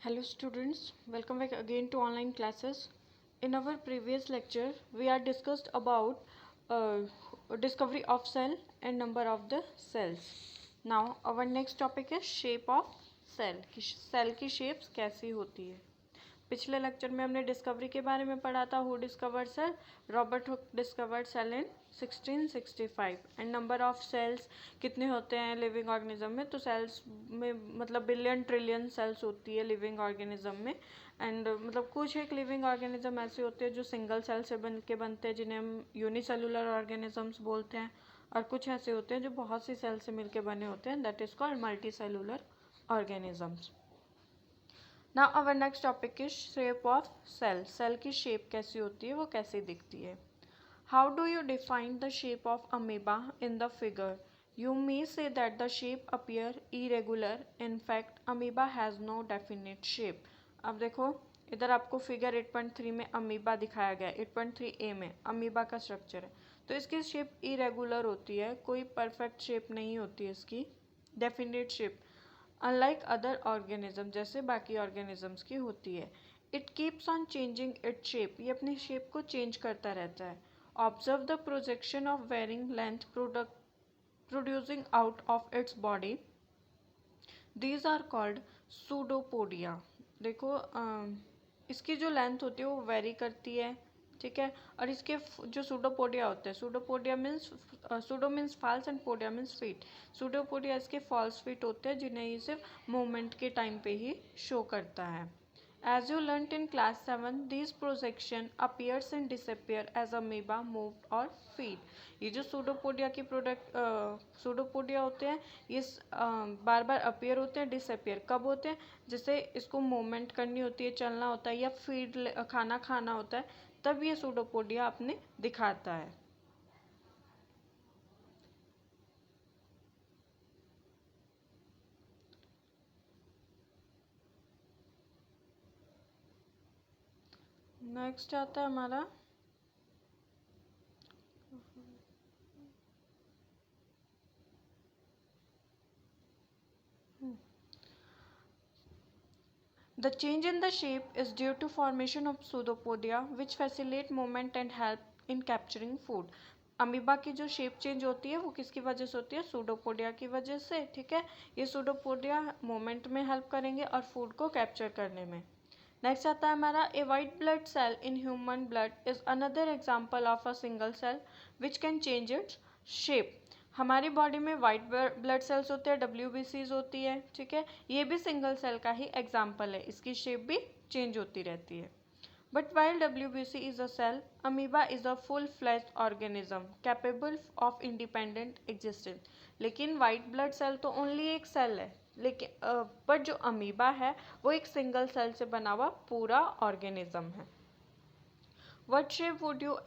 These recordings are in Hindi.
Hello students, welcome back again to online classes. In our previous lecture, we are discussed about uh, discovery of cell and number of the cells. Now our next topic is shape of cell. Cell की shapes कैसी होती है. पिछले लेक्चर में हमने डिस्कवरी के बारे में पढ़ा था. Who discovered cell? Robert Hooke discovered cell in 1665. And number of cells कितने होते हैं लिविंग ऑर्गेनिज्म में? तो सेल्स में मतलब बिलियन ट्रिलियन सेल्स होती है लिविंग ऑर्गेनिज्म में. एंड मतलब कुछ एक लिविंग ऑर्गेनिज्म ऐसे होते हैं जो सिंगल सेल से बनते हैं, जिन्हें हम यूनिसेलुलर ऑर्गेनिजम्स बोलते हैं. और कुछ ऐसे होते हैं जो बहुत सी सेल से मिलकर बने होते हैं, that is called multicellular organisms. Now our next topic is shape of cell. Cell की शेप कैसी होती है, वो कैसी दिखती है. How do you define the shape of amoeba in the figure? You may say that the shape appear irregular. In fact, amoeba has no definite shape. अब देखो इधर आपको फिगर 8.3 में अमीबा दिखाया गया है. 8.3a में अमीबा का स्ट्रक्चर है, तो इसकी शेप इरेगुलर होती है, कोई परफेक्ट शेप नहीं होती है इसकी, definite shape, unlike other organism, जैसे बाकी ऑर्गेनिजम्स की होती है. It keeps on changing it shape, ये अपनी शेप को चेंज करता रहता है. Observe the projection of varying length producing out of its body. These are called pseudopodia. देखो इसकी जो लेंथ होती है वो वेरी करती है, ठीक है. और इसके जो सूडोपोडिया होते हैं, pseudopodia means pseudo means false and podia means feet. Pseudopodia इसके फॉल्स फीट होते हैं, जिन्हें ये सिर्फ मूवमेंट के टाइम पे ही शो करता है. As you learnt in class 7, these projection appears and disappear as amoeba move or feed. ये जो सूडोपोडिया की सूडोपोडिया होते हैं, ये बार बार अपीयर होते हैं, डिसअपियर कब होते हैं? जैसे इसको मूवमेंट करनी होती है, चलना होता है, या फीड खाना खाना होता है, तब ये सूडोपोडिया अपने दिखाता है. नेक्स्ट आता है हमारा The change in the shape is due to formation of pseudopodia which facilitate movement and help in capturing food. Amoeba की जो शेप चेंज होती है वो किसकी वजह से होती है? सूडोपोडिया की वजह से, ठीक है. ये सूडोपोडिया मूवमेंट में हेल्प करेंगे और फूड को कैप्चर करने में. नेक्स्ट आता है हमारा a white blood cell in human blood is another example of a single cell which can change its shape. हमारी बॉडी में वाइट ब्लड सेल्स होते हैं, WBCs होती है, ठीक है. ये भी सिंगल सेल का ही एग्जाम्पल है, इसकी शेप भी चेंज होती रहती है. But while WBC is a cell, amoeba is a full fledged organism capable of independent existence. लेकिन वाइट ब्लड सेल तो ओनली एक सेल है, लेकिन बट जो अमीबा है वो एक सिंगल सेल से बना हुआ पूरा ऑर्गेनिज्म है. What shape would you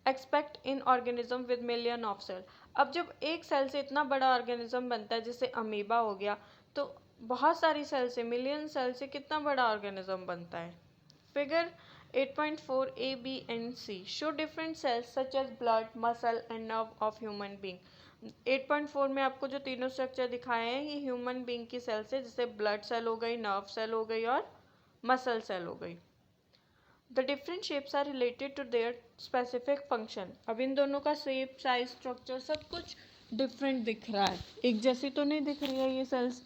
expect in organism with million of cell? अब जब एक सेल से इतना बड़ा ऑर्गेनिज्म बनता है जैसे अमीबा हो गया, तो बहुत सारी सेल से, मिलियन सेल से कितना बड़ा ऑर्गेनिज्म बनता है. Figure 8.4 A, B and C show different cells such as blood, muscle and nerve of human being. 8.4 में आपको जो तीनों स्ट्रक्चर दिखाए हैं ये ह्यूमन बींग की सेल से, जैसे ब्लड सेल हो गई, नर्व सेल हो गई और मसल सेल हो गई. The different shapes are related to their specific function. अब इन दोनों का शेप, साइज, स्ट्रक्चर सब कुछ डिफरेंट दिख रहा है, एक जैसी तो नहीं दिख रही है ये cells.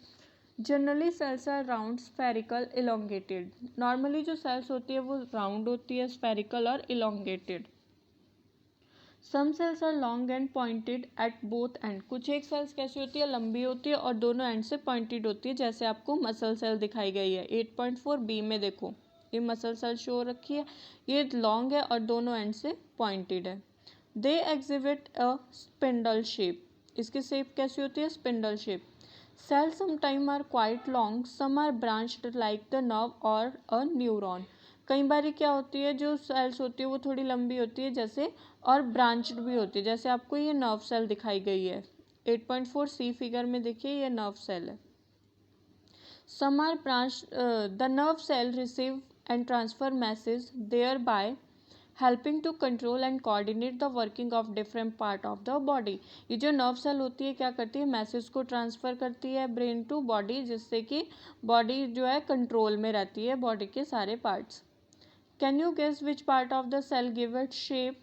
Generally cells are round, spherical, elongated. Normally जो सेल्स होती है वो राउंड होती है, स्फेरिकल और elongated. Some cells are long and pointed at both end. कुछ एक सेल्स कैसी होती है? लंबी होती है और दोनों एंड से पॉइंटेड होती है, जैसे आपको मसल सेल दिखाई गई है 8.4 B में. देखो ये मसल सेल शो रखी है, ये लॉन्ग है और दोनों एंड से पॉइंटेड है. They exhibit a spindle shape. इसकी शेप कैसी होती है? Spindle shape. Cells sometime are quite long, some are branched like the nerve और अ न्यूरॉन. कई बार क्या होती है, जो सेल्स होती है वो थोड़ी लंबी होती है जैसे, और ब्रांच्ड भी होती है, जैसे आपको ये नर्व सेल दिखाई गई है 8.4 C फिगर में. देखिए ये नर्व सेल है. Some are branched. The nerve cell receive and transfer message, thereby helping to control and coordinate the working of different part of the body. ये जो नर्व सेल होती है क्या करती है, मैसेज को ट्रांसफ़र करती है ब्रेन टू बॉडी, जिससे कि बॉडी जो है कंट्रोल में रहती है, बॉडी के सारे parts. Can you guess which part of the cell give it shape?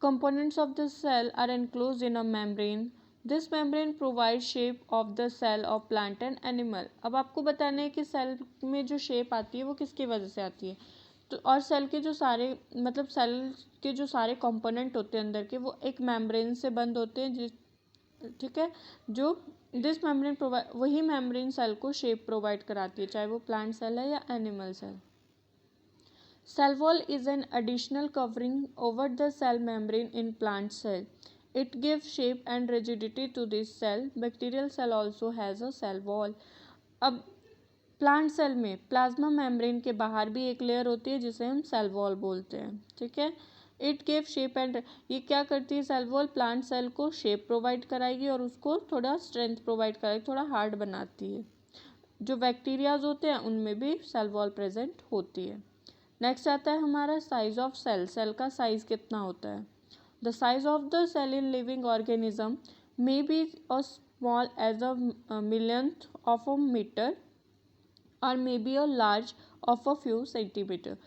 Components of the cell are enclosed in a membrane. This membrane provides shape of the cell of plant and animal. अब आपको बताना है कि सेल में जो शेप आती है वो किसकी वजह से आती है। तो और सेल के जो सारे मतलब सेल के जो सारे कंपोनेंट होते हैं अंदर के, वो एक मेम्ब्रेन से बंद होते हैं, ठीक है, जो दिस मेम्ब्रेन प्रोवाइड, वही मेम्ब्रेन सेल को शेप प्रोवाइड कराती है, चाहे वो प्लांट सेल है या animal cell. Cell wall is an additional covering over the cell membrane in plant cell. It gives shape and rigidity to this cell. Bacterial cell also has a cell wall. अब प्लांट सेल में प्लाज्मा मेम्ब्रेन के बाहर भी एक लेयर होती है जिसे हम सेल वॉल बोलते हैं, ठीक है। इट गिव शेप एंड, ये क्या करती है सेल वॉल, प्लांट सेल को शेप प्रोवाइड कराएगी और उसको थोड़ा स्ट्रेंथ प्रोवाइड कराएगी, थोड़ा हार्ड बनाती है। जो बैक्टीरियाज होते हैं उनमें भी सेल वॉल प्रेजेंट होती है। नेक्स्ट आता है हमारा साइज ऑफ सेल। सेल का साइज कितना होता है? The size of the cell in living organism may be a small as a millionth of a metre और may be a large of a few centimetre.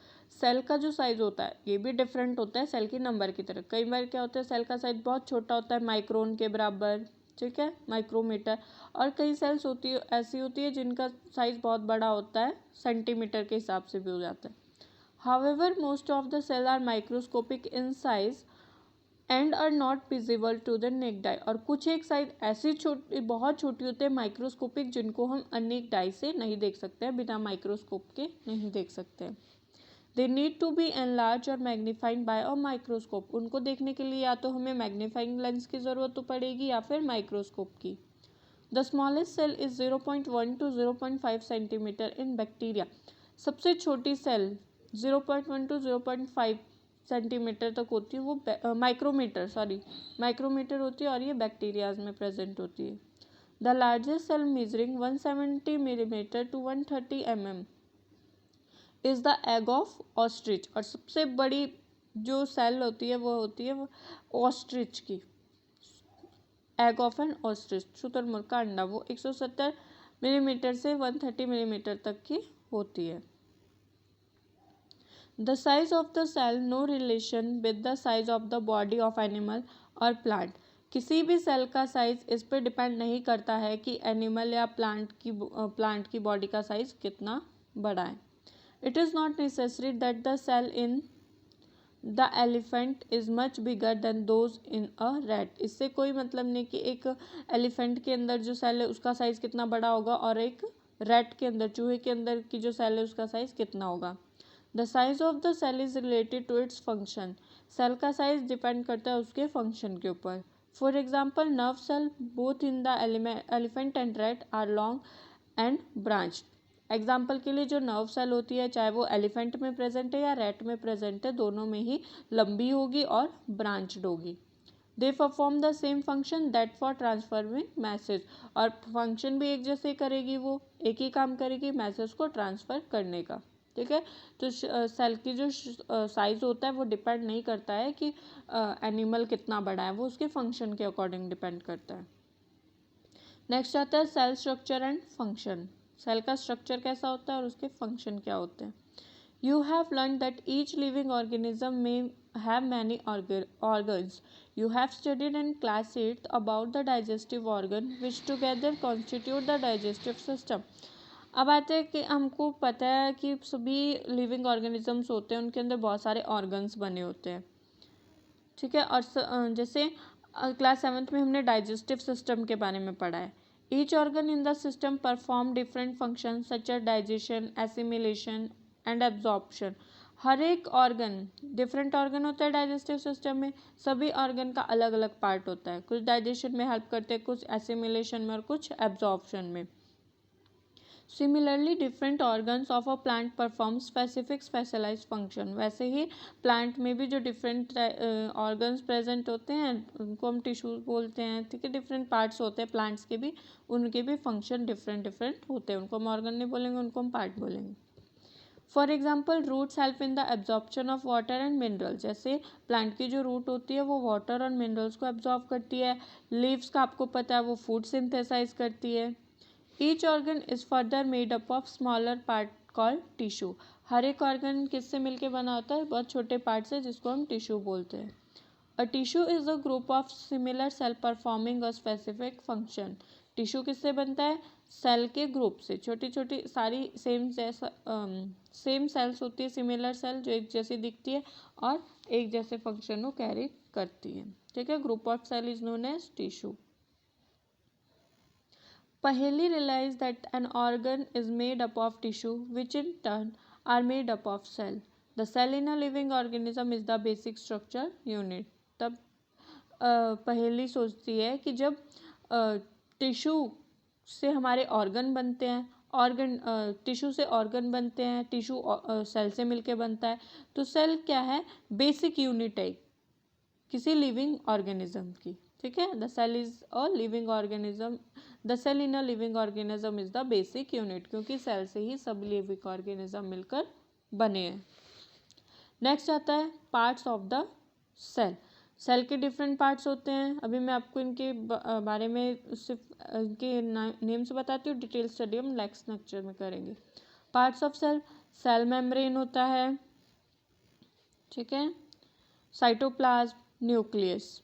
Cell का जो साइज होता है ये भी डिफरेंट होता है सेल की नंबर की तरह। कई बार क्या होता है सेल का साइज बहुत छोटा होता है, माइक्रोन के बराबर, ठीक है, माइक्रोमीटर। और कई सेल्स होती है ऐसी होती है जिनका साइज बहुत बड़ा होता है, सेंटीमीटर के हिसाब से भी हो जाता है। However, most of the cells are microscopic in size and are not visible to the naked eye. और कुछ एक साइज ऐसी छोटी, बहुत छोटी होते हैं माइक्रोस्कोपिक, जिनको हम अनेक डाई से नहीं देख सकते हैं, बिना माइक्रोस्कोप के नहीं देख सकते हैं। They need to be enlarged और magnified by a microscope. उनको देखने के लिए या तो हमें मैग्नीफाइंग लेंस की ज़रूरत तो पड़ेगी या फिर माइक्रोस्कोप की। The smallest cell is 0.1 to 0.5 centimetre in bacteria. सबसे छोटी सेल 0.1 to 0.5 सेंटीमीटर तक होती है, वो माइक्रोमीटर होती है और ये बैक्टीरियाज में प्रेजेंट होती है। The largest cell measuring 170 millimetre to 130 mm is the egg of ostrich. और सबसे बड़ी जो सेल होती है वो होती है ऑस्ट्रिच की, एग ऑफ एन ऑस्ट्रिच, शुतुरमुर्ग का अंडा, वो 170 मिलीमीटर से 130 मिलीमीटर तक की होती है। The size of the cell no relation with the size of the body of animal or plant. किसी भी सेल का साइज इस पर डिपेंड नहीं करता है कि एनिमल या प्लांट की बॉडी का साइज कितना बड़ा है। It is not necessary that the cell in the elephant is much bigger than those in a rat. इससे कोई मतलब नहीं कि एक एलिफेंट के अंदर जो सेल है उसका साइज़ कितना बड़ा होगा और एक रैट के अंदर, चूहे के अंदर की जो सेल है उसका साइज़ कितना होगा। The size of the cell is related to its function. Cell का साइज डिपेंड करता है उसके फंक्शन के ऊपर। For example nerve cell both in the elephant and rat are long and branch. Example के लिए जो नर्व सेल होती है चाहे वो एलिफेंट में प्रेजेंट है या रैट में प्रेजेंट है, दोनों में ही लंबी होगी और ब्रांच्ड होगी। They perform the same function that for transferring message. और फंक्शन भी एक जैसे करेगी, वो एक ही काम करेगी मैसेज को ट्रांसफ़र करने का, ठीक है। तो सेल की जो साइज होता है वो डिपेंड नहीं करता है कि एनिमल कितना बड़ा है, वो उसके फंक्शन के अकॉर्डिंग डिपेंड करता है। नेक्स्ट आता है cell structure and function. Cell का स्ट्रक्चर कैसा होता है और उसके फंक्शन क्या होते हैं। You have learn that each living organism में have many organs. You have studied in class 8th about the digestive organ which together constitute the digestive system. अब आते हैं कि हमको पता है कि सभी लिविंग ऑर्गेनिजम्स होते हैं उनके अंदर बहुत सारे ऑर्गन्स बने होते हैं, ठीक है। और जैसे क्लास 7th में हमने डाइजेस्टिव सिस्टम के बारे में पढ़ा है। Each organ in the system perform different function such as digestion, assimilation and absorption. हर एक ऑर्गन, डिफरेंट ऑर्गन होता है डाइजेस्टिव सिस्टम में, सभी ऑर्गन का अलग अलग पार्ट होता है। कुछ डाइजेशन में हेल्प करते हैं, कुछ एसिमिलेशन में और कुछ एब्जॉर्प्शन में। Similarly different organs of a plant perform specific specialised function. वैसे ही प्लांट में भी जो डिफरेंट ऑर्गन्स प्रेजेंट होते हैं उनको हम टिश्यूज बोलते हैं, ठीक है। डिफरेंट पार्ट्स होते हैं प्लांट्स के भी, उनके भी फंक्शन डिफरेंट डिफरेंट होते हैं। उनको हम ऑर्गन नहीं बोलेंगे, उनको हम पार्ट बोलेंगे। For example roots help in the absorption of water and minerals, जैसे प्लांट की जो रूट होती है वो वाटर और मिनरल्स को एब्जॉर्ब करती है। लीव्स का आपको पता है वो फूड सिंथेसाइज करती है। Each organ is further made up of smaller part called tissue. हर एक ऑर्गन किससे मिलके बना होता है, बहुत छोटे पार्ट से, जिसको हम टिश्यू बोलते हैं। A tissue is a group of similar cell performing a specific function. Tissue किससे बनता है, सेल के ग्रुप से, छोटी छोटी सारी सेम सेल्स होती है, सिमिलर सेल जो एक जैसी दिखती है और एक जैसे फंक्शन को कैरी करती है। ठीक है, group of cell is known as tissue. Paheli realized that an organ is made up of tissue, which in turn are made up of cell. The cell in a living organism is the basic structure unit. तब पहेली सोचती है कि जब टिश्यू से हमारे ऑर्गन बनते हैं, टिश्यू से ऑर्गन बनते हैं, टिश्यू सेल से मिलके बनता है, तो सेल क्या है, बेसिक यूनिट है किसी लिविंग ऑर्गेनिज्म की। ठीक है, the cell is a living organism, the cell in a living organism is the basic unit, क्योंकि सेल से ही सब लिविंग ऑर्गेनिज्म मिलकर बने हैं। नेक्स्ट आता है parts of the cell. Cell के डिफरेंट पार्ट्स होते हैं, अभी मैं आपको इनके बारे में सिर्फ इनके नेम्स बताती हूँ, डिटेल स्टडी हम नेक्स्ट लेक्चर में करेंगे। Parts of cell, cell membrane होता है, ठीक है, साइटोप्लाज्म, न्यूक्लियस,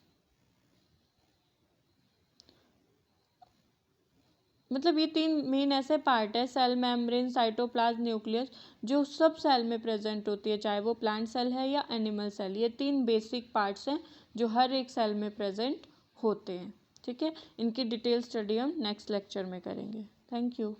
मतलब ये तीन मेन ऐसे पार्ट है, सेल मेम्ब्रेन, साइटोप्लाज्म, न्यूक्लियस, जो सब सेल में प्रेजेंट होती है, चाहे वो प्लांट सेल है या एनिमल सेल। ये तीन बेसिक पार्ट्स हैं जो हर एक सेल में प्रेजेंट होते हैं। ठीक है, इनकी डिटेल स्टडी हम नेक्स्ट लेक्चर में करेंगे। Thank you.